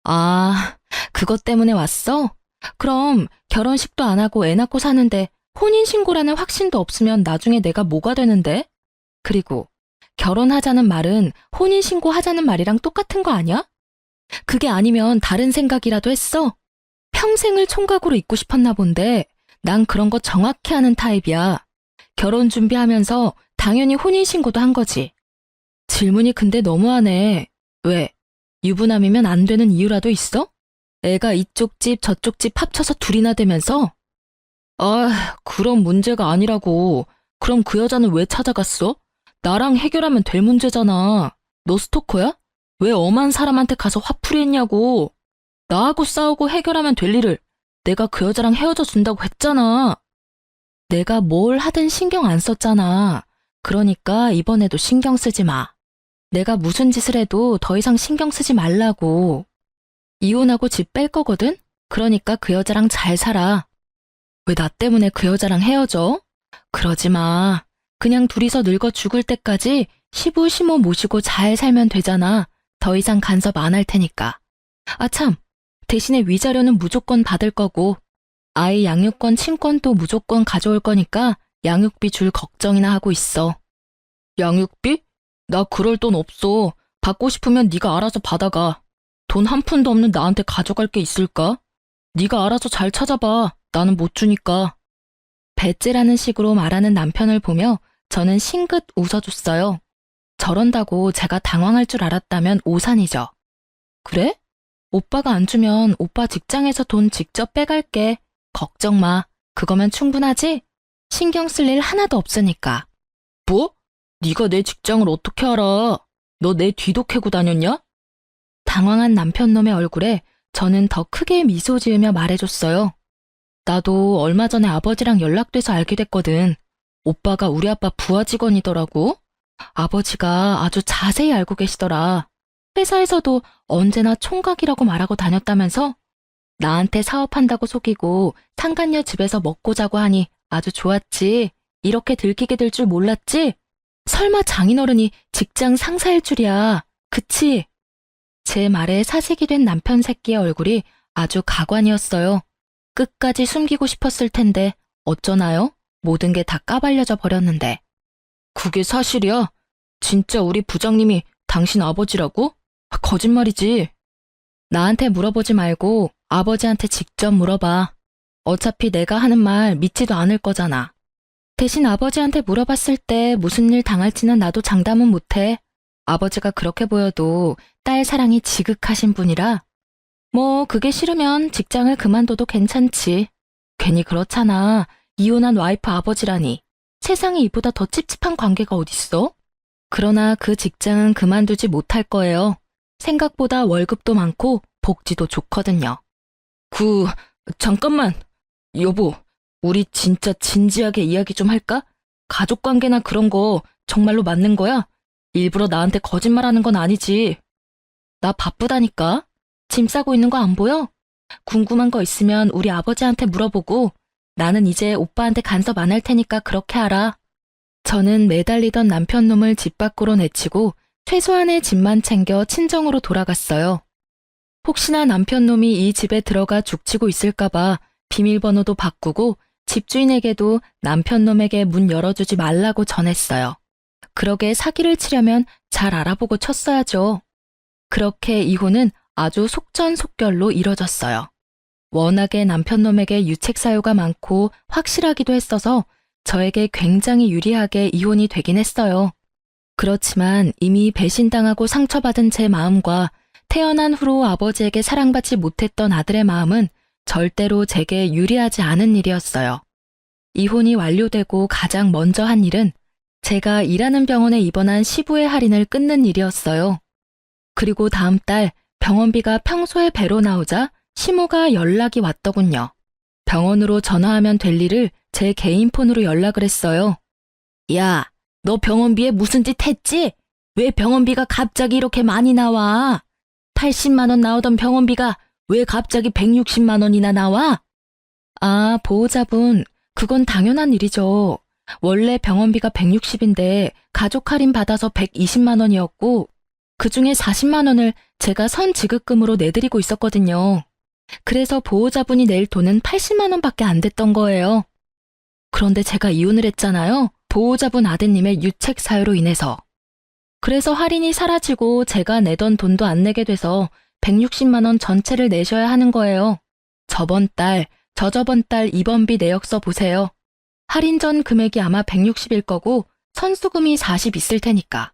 S1: 아, 그것 때문에 왔어? 그럼 결혼식도 안 하고 애 낳고 사는데 혼인신고라는 확신도 없으면 나중에 내가 뭐가 되는데? 그리고 결혼하자는 말은 혼인신고 하자는 말이랑 똑같은 거 아니야? 그게 아니면 다른 생각이라도 했어? 평생을 총각으로 있고 싶었나 본데 난 그런 거 정확히 아는 타입이야. 결혼 준비하면서 당연히 혼인신고도 한 거지. 질문이 근데 너무하네. 왜? 유부남이면 안 되는 이유라도 있어? 애가 이쪽 집 저쪽 집 합쳐서 둘이나 되면서? 아, 그런 문제가 아니라고. 그럼 그 여자는 왜 찾아갔어? 나랑 해결하면 될 문제잖아. 너 스토커야? 왜 엄한 사람한테 가서 화풀이 했냐고. 나하고 싸우고 해결하면 될 일을 내가 그 여자랑 헤어져 준다고 했잖아. 내가 뭘 하든 신경 안 썼잖아. 그러니까 이번에도 신경 쓰지 마. 내가 무슨 짓을 해도 더 이상 신경 쓰지 말라고. 이혼하고 집 뺄 거거든? 그러니까 그 여자랑 잘 살아. 왜 나 때문에 그 여자랑 헤어져? 그러지 마. 그냥 둘이서 늙어 죽을 때까지 시부시모 모시고 잘 살면 되잖아. 더 이상 간섭 안 할 테니까. 아 참, 대신에 위자료는 무조건 받을 거고 아이 양육권 친권도 무조건 가져올 거니까 양육비 줄 걱정이나 하고 있어. 양육비? 나 그럴 돈 없어. 받고 싶으면 네가 알아서 받아가. 돈 한 푼도 없는 나한테 가져갈 게 있을까? 네가 알아서 잘 찾아봐. 나는 못 주니까. 배째라는 식으로 말하는 남편을 보며 저는 싱긋 웃어줬어요. 저런다고 제가 당황할 줄 알았다면 오산이죠. 그래? 오빠가 안 주면 오빠 직장에서 돈 직접 빼갈게. 걱정 마. 그거면 충분하지? 신경 쓸 일 하나도 없으니까. 뭐? 네가 내 직장을 어떻게 알아? 너 내 뒤도 캐고 다녔냐? 당황한 남편놈의 얼굴에 저는 더 크게 미소 지으며 말해줬어요. 나도 얼마 전에 아버지랑 연락돼서 알게 됐거든. 오빠가 우리 아빠 부하 직원이더라고. 아버지가 아주 자세히 알고 계시더라. 회사에서도 언제나 총각이라고 말하고 다녔다면서? 나한테 사업한다고 속이고 상간녀 집에서 먹고 자고 하니 아주 좋았지. 이렇게 들키게 될 줄 몰랐지? 설마 장인어른이 직장 상사일 줄이야. 그치? 제 말에 사색이 된 남편 새끼의 얼굴이 아주 가관이었어요. 끝까지 숨기고 싶었을 텐데 어쩌나요? 모든 게 다 까발려져 버렸는데. 그게 사실이야? 진짜 우리 부장님이 당신 아버지라고? 거짓말이지. 나한테 물어보지 말고 아버지한테 직접 물어봐. 어차피 내가 하는 말 믿지도 않을 거잖아. 대신 아버지한테 물어봤을 때 무슨 일 당할지는 나도 장담은 못해. 아버지가 그렇게 보여도 딸 사랑이 지극하신 분이라. 뭐 그게 싫으면 직장을 그만둬도 괜찮지. 괜히 그렇잖아. 이혼한 와이프 아버지라니. 세상에 이보다 더 찝찝한 관계가 어딨어? 그러나 그 직장은 그만두지 못할 거예요. 생각보다 월급도 많고 복지도 좋거든요. 잠깐만. 여보, 우리 진짜 진지하게 이야기 좀 할까? 가족관계나 그런 거 정말로 맞는 거야? 일부러 나한테 거짓말하는 건 아니지. 나 바쁘다니까. 짐 싸고 있는 거 안 보여? 궁금한 거 있으면 우리 아버지한테 물어보고 나는 이제 오빠한테 간섭 안 할 테니까 그렇게 하라. 저는 매달리던 남편 놈을 집 밖으로 내치고 최소한의 짐만 챙겨 친정으로 돌아갔어요. 혹시나 남편 놈이 이 집에 들어가 죽치고 있을까봐 비밀번호도 바꾸고 집주인에게도 남편 놈에게 문 열어주지 말라고 전했어요. 그러게 사기를 치려면 잘 알아보고 쳤어야죠. 그렇게 이혼은 아주 속전속결로 이뤄졌어요. 워낙에 남편 놈에게 유책 사유가 많고 확실하기도 했어서 저에게 굉장히 유리하게 이혼이 되긴 했어요. 그렇지만 이미 배신당하고 상처받은 제 마음과 태어난 후로 아버지에게 사랑받지 못했던 아들의 마음은 절대로 제게 유리하지 않은 일이었어요. 이혼이 완료되고 가장 먼저 한 일은 제가 일하는 병원에 입원한 시부의 할인을 끊는 일이었어요. 그리고 다음 달 병원비가 평소의 배로 나오자 시모가 연락이 왔더군요. 병원으로 전화하면 될 일을 제 개인 폰으로 연락을 했어요. 야, 너 병원비에 무슨 짓 했지? 왜 병원비가 갑자기 이렇게 많이 나와? 80만 원 나오던 병원비가 왜 갑자기 160만 원이나 나와? 아, 보호자분, 그건 당연한 일이죠. 원래 병원비가 160인데 가족 할인 받아서 120만 원이었고 그중에 40만 원을 제가 선지급금으로 내드리고 있었거든요. 그래서 보호자분이 낼 돈은 80만 원밖에 안 됐던 거예요. 그런데 제가 이혼을 했잖아요. 보호자분 아드님의 유책 사유로 인해서. 그래서 할인이 사라지고 제가 내던 돈도 안 내게 돼서 160만 원 전체를 내셔야 하는 거예요. 저번 달, 저저번 달 입원비 내역서 보세요. 할인 전 금액이 아마 160일 거고 선수금이 40 있을 테니까.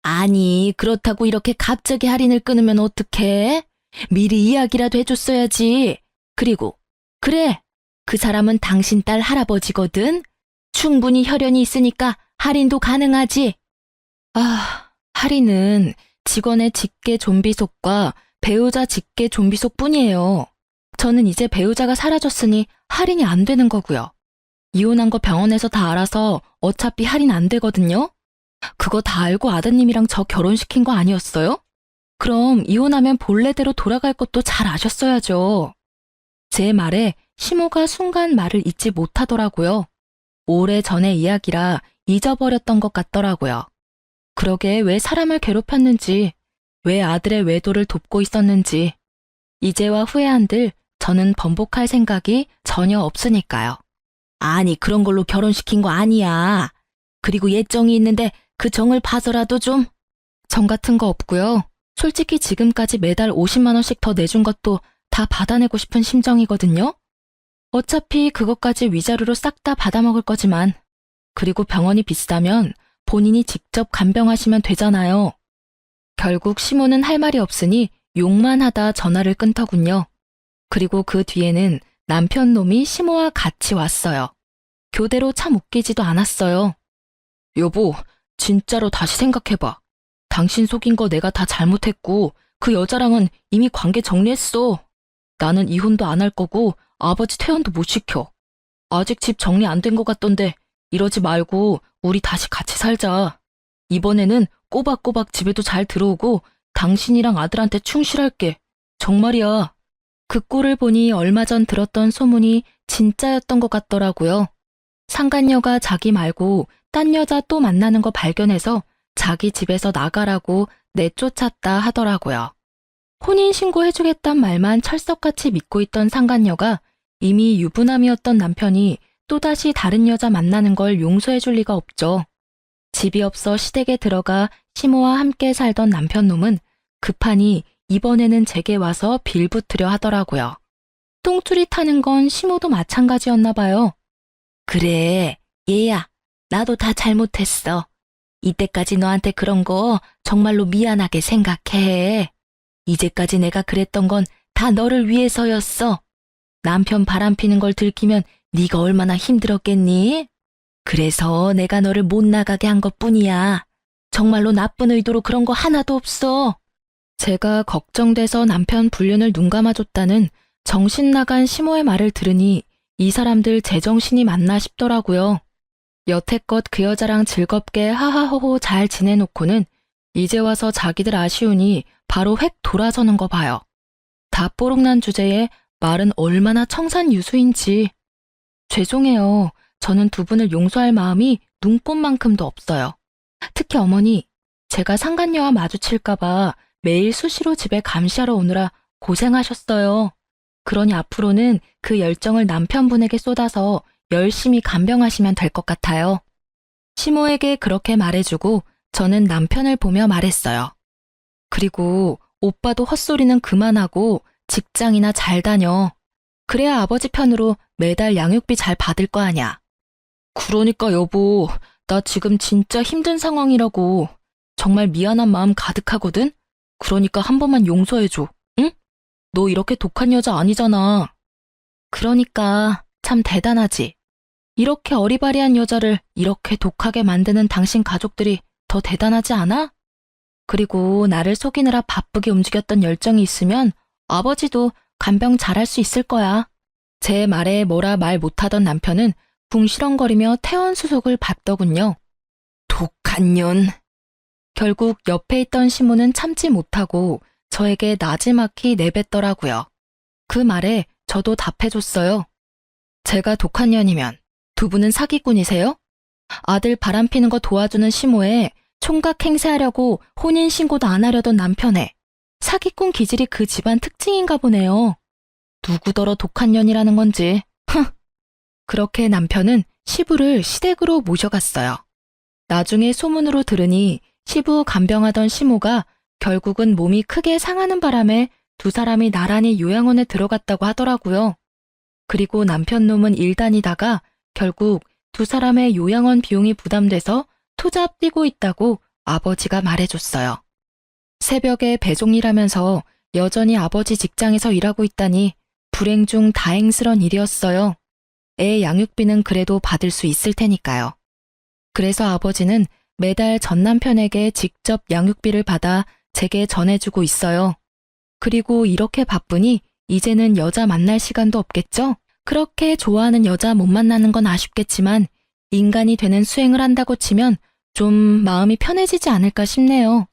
S1: 아니, 그렇다고 이렇게 갑자기 할인을 끊으면 어떡해? 미리 이야기라도 해줬어야지. 그리고 그래, 그 사람은 당신 딸 할아버지거든. 충분히 혈연이 있으니까 할인도 가능하지. 아, 할인은 직원의 직계 좀비속과 배우자 직계 좀비속 뿐이에요. 저는 이제 배우자가 사라졌으니 할인이 안 되는 거고요. 이혼한 거 병원에서 다 알아서 어차피 할인 안 되거든요. 그거 다 알고 아드님이랑 저 결혼시킨 거 아니었어요? 그럼 이혼하면 본래대로 돌아갈 것도 잘 아셨어야죠. 제 말에 시모가 순간 말을 잊지 못하더라고요. 오래전의 이야기라 잊어버렸던 것 같더라고요. 그러게 왜 사람을 괴롭혔는지, 왜 아들의 외도를 돕고 있었는지, 이제와 후회한들 저는 번복할 생각이 전혀 없으니까요. 아니, 그런 걸로 결혼시킨 거 아니야. 그리고 예정이 있는데 그 정을 봐서라도 좀. 정 같은 거 없고요. 솔직히 지금까지 매달 50만 원씩 더 내준 것도 다 받아내고 싶은 심정이거든요. 어차피 그것까지 위자료로 싹 다 받아먹을 거지만. 그리고 병원이 비싸면 본인이 직접 간병하시면 되잖아요. 결국 시모는 할 말이 없으니 욕만 하다 전화를 끊더군요. 그리고 그 뒤에는 남편 놈이 시모와 같이 왔어요. 교대로 참 웃기지도 않았어요. 여보, 진짜로 다시 생각해봐. 당신 속인 거 내가 다 잘못했고 그 여자랑은 이미 관계 정리했어. 나는 이혼도 안 할 거고 아버지 퇴원도 못 시켜. 아직 집 정리 안 된 것 같던데 이러지 말고 우리 다시 같이 살자. 이번에는 꼬박꼬박 집에도 잘 들어오고 당신이랑 아들한테 충실할게. 정말이야. 그 꼴을 보니 얼마 전 들었던 소문이 진짜였던 것 같더라고요. 상간녀가 자기 말고 딴 여자 또 만나는 거 발견해서 자기 집에서 나가라고 내쫓았다 하더라고요. 혼인신고 해주겠단 말만 철석같이 믿고 있던 상간녀가 이미 유부남이었던 남편이 또다시 다른 여자 만나는 걸 용서해줄 리가 없죠. 집이 없어 시댁에 들어가 시모와 함께 살던 남편놈은 급하니 이번에는 제게 와서 빌붙으려 하더라고요. 똥줄이 타는 건 시모도 마찬가지였나 봐요. 그래, 얘야, 나도 다 잘못했어. 이때까지 너한테 그런 거 정말로 미안하게 생각해. 이제까지 내가 그랬던 건 다 너를 위해서였어. 남편 바람피는 걸 들키면 네가 얼마나 힘들었겠니? 그래서 내가 너를 못 나가게 한 것뿐이야. 정말로 나쁜 의도로 그런 거 하나도 없어. 제가 걱정돼서 남편 불륜을 눈감아줬다는 정신 나간 시모의 말을 들으니 이 사람들 제정신이 맞나 싶더라고요. 여태껏 그 여자랑 즐겁게 하하호호 잘 지내놓고는 이제 와서 자기들 아쉬우니 바로 획 돌아서는 거 봐요. 다 뽀록난 주제에 말은 얼마나 청산유수인지. 죄송해요. 저는 두 분을 용서할 마음이 눈꼽만큼도 없어요. 특히 어머니, 제가 상간녀와 마주칠까봐 매일 수시로 집에 감시하러 오느라 고생하셨어요. 그러니 앞으로는 그 열정을 남편분에게 쏟아서 열심히 간병하시면 될 것 같아요. 시모에게 그렇게 말해주고 저는 남편을 보며 말했어요. 그리고 오빠도 헛소리는 그만하고 직장이나 잘 다녀. 그래야 아버지 편으로 매달 양육비 잘 받을 거 아냐. 그러니까 여보, 나 지금 진짜 힘든 상황이라고. 정말 미안한 마음 가득하거든? 그러니까 한 번만 용서해줘, 응? 너 이렇게 독한 여자 아니잖아. 그러니까 참 대단하지. 이렇게 어리바리한 여자를 이렇게 독하게 만드는 당신 가족들이 더 대단하지 않아? 그리고 나를 속이느라 바쁘게 움직였던 열정이 있으면 아버지도 간병 잘할 수 있을 거야. 제 말에 뭐라 말 못하던 남편은 붕시렁거리며 태원수속을 밟더군요. 독한 년. 결국 옆에 있던 시모는 참지 못하고 저에게 나지막히 내뱉더라고요. 그 말에 저도 답해줬어요. 제가 독한 년이면 두 분은 사기꾼이세요? 아들 바람피는 거 도와주는 시모에 총각 행세하려고 혼인신고도 안 하려던 남편에 사기꾼 기질이 그 집안 특징인가 보네요. 누구더러 독한 년이라는 건지. 그렇게 남편은 시부를 시댁으로 모셔갔어요. 나중에 소문으로 들으니 시부 간병하던 시모가 결국은 몸이 크게 상하는 바람에 두 사람이 나란히 요양원에 들어갔다고 하더라고요. 그리고 남편 놈은 일 다니다가 결국 두 사람의 요양원 비용이 부담돼서 투잡 뛰고 있다고 아버지가 말해줬어요. 새벽에 배송일하면서 여전히 아버지 직장에서 일하고 있다니 불행 중 다행스런 일이었어요. 애 양육비는 그래도 받을 수 있을 테니까요. 그래서 아버지는 매달 전 남편에게 직접 양육비를 받아 제게 전해주고 있어요. 그리고 이렇게 바쁘니 이제는 여자 만날 시간도 없겠죠? 그렇게 좋아하는 여자 못 만나는 건 아쉽겠지만 인간이 되는 수행을 한다고 치면 좀 마음이 편해지지 않을까 싶네요.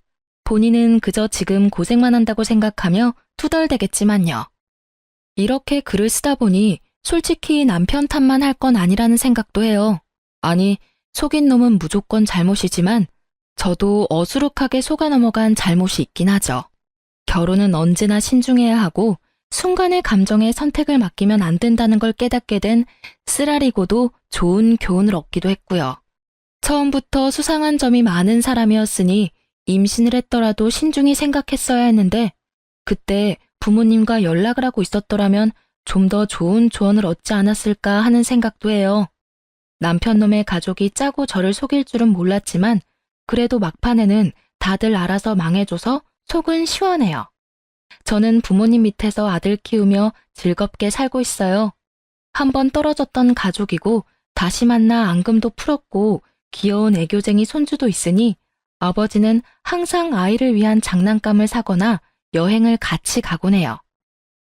S1: 본인은 그저 지금 고생만 한다고 생각하며 투덜대겠지만요. 이렇게 글을 쓰다 보니 솔직히 남편 탓만 할 건 아니라는 생각도 해요. 아니, 속인 놈은 무조건 잘못이지만 저도 어수룩하게 속아 넘어간 잘못이 있긴 하죠. 결혼은 언제나 신중해야 하고 순간의 감정에 선택을 맡기면 안 된다는 걸 깨닫게 된 쓰라리고도 좋은 교훈을 얻기도 했고요. 처음부터 수상한 점이 많은 사람이었으니 임신을 했더라도 신중히 생각했어야 했는데 그때 부모님과 연락을 하고 있었더라면 좀 더 좋은 조언을 얻지 않았을까 하는 생각도 해요. 남편 놈의 가족이 짜고 저를 속일 줄은 몰랐지만 그래도 막판에는 다들 알아서 망해줘서 속은 시원해요. 저는 부모님 밑에서 아들 키우며 즐겁게 살고 있어요. 한번 떨어졌던 가족이고 다시 만나 앙금도 풀었고 귀여운 애교쟁이 손주도 있으니 아버지는 항상 아이를 위한 장난감을 사거나 여행을 같이 가곤 해요.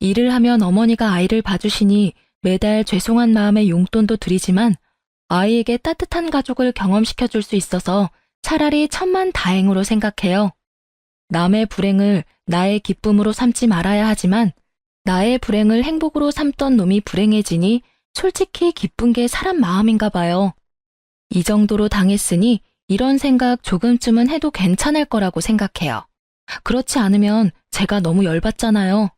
S1: 일을 하면 어머니가 아이를 봐주시니 매달 죄송한 마음에 용돈도 드리지만 아이에게 따뜻한 가족을 경험시켜줄 수 있어서 차라리 천만다행으로 생각해요. 남의 불행을 나의 기쁨으로 삼지 말아야 하지만 나의 불행을 행복으로 삼던 놈이 불행해지니 솔직히 기쁜 게 사람 마음인가 봐요. 이 정도로 당했으니 이런 생각 조금쯤은 해도 괜찮을 거라고 생각해요. 그렇지 않으면 제가 너무 열받잖아요.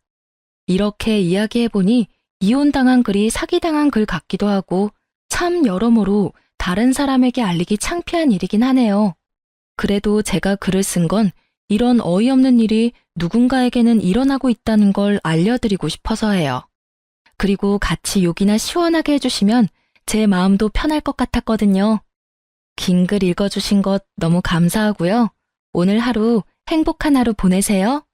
S1: 이렇게 이야기해보니 이혼당한 글이 사기당한 글 같기도 하고 참 여러모로 다른 사람에게 알리기 창피한 일이긴 하네요. 그래도 제가 글을 쓴 건 이런 어이없는 일이 누군가에게는 일어나고 있다는 걸 알려드리고 싶어서예요. 그리고 같이 욕이나 시원하게 해주시면 제 마음도 편할 것 같았거든요. 긴 글 읽어주신 것 너무 감사하고요. 오늘 하루 행복한 하루 보내세요.